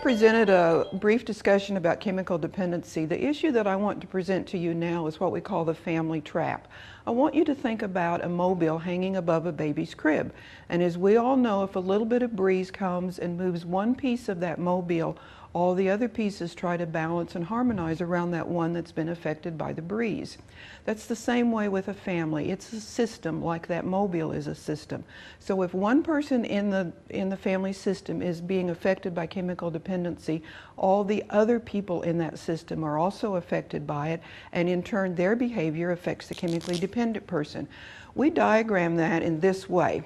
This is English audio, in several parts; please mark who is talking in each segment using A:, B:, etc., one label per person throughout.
A: presented a brief discussion about chemical dependency. The issue that I want to present to you now is what we call the family trap. I want you to think about a mobile hanging above a baby's crib. And as we all know, if a little bit of breeze comes and moves one piece of that mobile, all the other pieces try to balance and harmonize around that one that's been affected by the breeze. That's the same way with a family. It's a system, like that mobile is a system. So if one person in the family system is being affected by chemical dependency, all the other people in that system are also affected by it, and in turn their behavior affects the chemically dependent person. We diagram that in this way.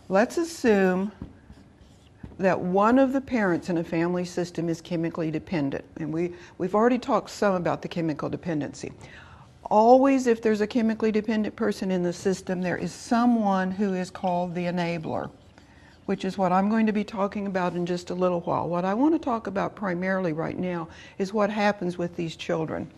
A: Let's assume that one of the parents in a family system is chemically dependent. And we've already talked some about the chemical dependency. Always, if there's a chemically dependent person in the system, there is someone who is called the enabler, which is what I'm going to be talking about in just a little while. What I want to talk about primarily right now is what happens with these children.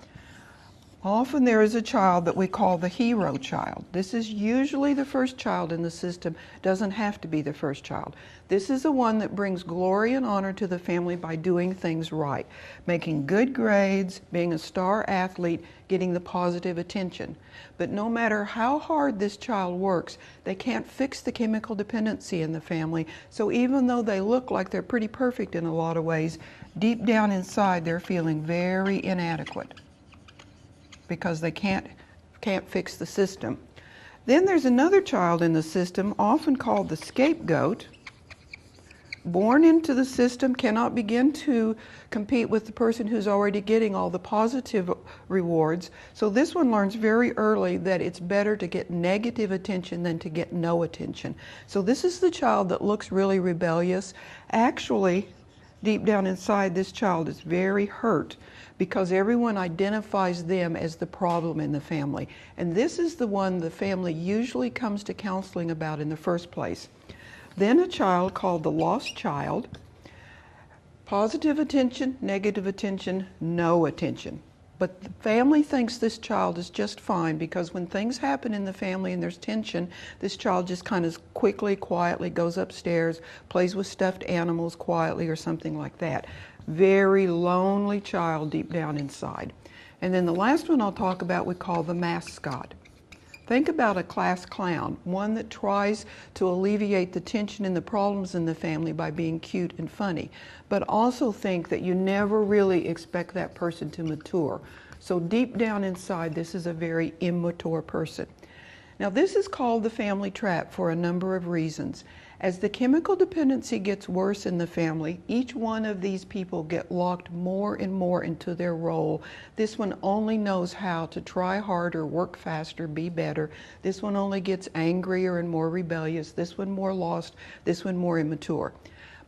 A: Often there is a child that we call the hero child. This is usually the first child in the system. Doesn't have to be the first child. This is the one that brings glory and honor to the family by doing things right, making good grades, being a star athlete, getting the positive attention. But no matter how hard this child works, they can't fix the chemical dependency in the family. So even though they look like they're pretty perfect in a lot of ways, deep down inside they're feeling very inadequate, because they can't fix the system. Then there's another child in the system, often called the scapegoat, born into the system, cannot begin to compete with the person who's already getting all the positive rewards. So this one learns very early that it's better to get negative attention than to get no attention. So this is the child that looks really rebellious. Actually, deep down inside, this child is very hurt because everyone identifies them as the problem in the family. And this is the one the family usually comes to counseling about in the first place. Then a child called the lost child. Positive attention, negative attention, no attention. But the family thinks this child is just fine because when things happen in the family and there's tension, this child just kind of quickly, quietly goes upstairs, plays with stuffed animals quietly or something like that. Very lonely child deep down inside. And then the last one I'll talk about we call the mascot. Think about a class clown, one that tries to alleviate the tension and the problems in the family by being cute and funny, but also think that you never really expect that person to mature. So deep down inside, this is a very immature person. Now, this is called the family trap for a number of reasons. As the chemical dependency gets worse in the family, each one of these people get locked more and more into their role. This one only knows how to try harder, work faster, be better. This one only gets angrier and more rebellious. This one more lost. This one more immature.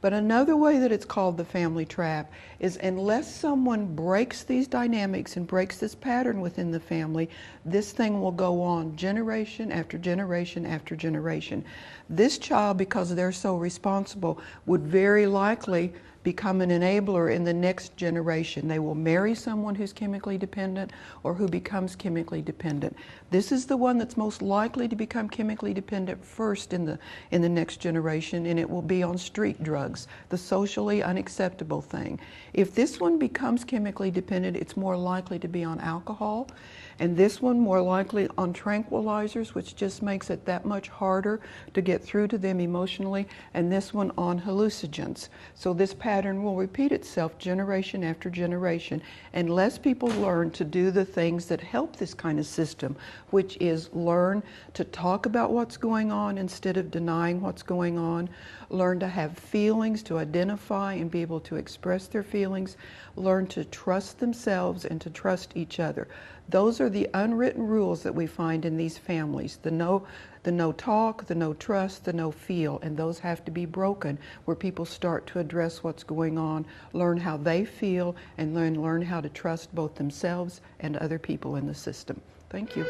A: But another way that it's called the family trap is unless someone breaks these dynamics and breaks this pattern within the family, this thing will go on generation after generation after generation. This child, because they're so responsible, would very likely become an enabler in the next generation. They will marry someone who's chemically dependent or who becomes chemically dependent. This is the one that's most likely to become chemically dependent first in the next generation, and it will be on street drugs, the socially unacceptable thing. If this one becomes chemically dependent, it's more likely to be on alcohol, and this one more likely on tranquilizers, which just makes it that much harder to get through to them emotionally, and this one on hallucinogens. So this pattern will repeat itself generation after generation unless people learn to do the things that help this kind of system, which is learn to talk about what's going on instead of denying what's going on, learn to have feelings, to identify and be able to express their feelings, learn to trust themselves and to trust each other. Those are the unwritten rules that we find in these families. The no talk, the no trust, the no feel, and those have to be broken where people start to address what's going on, learn how they feel, and learn how to trust both themselves and other people in the system. Thank you.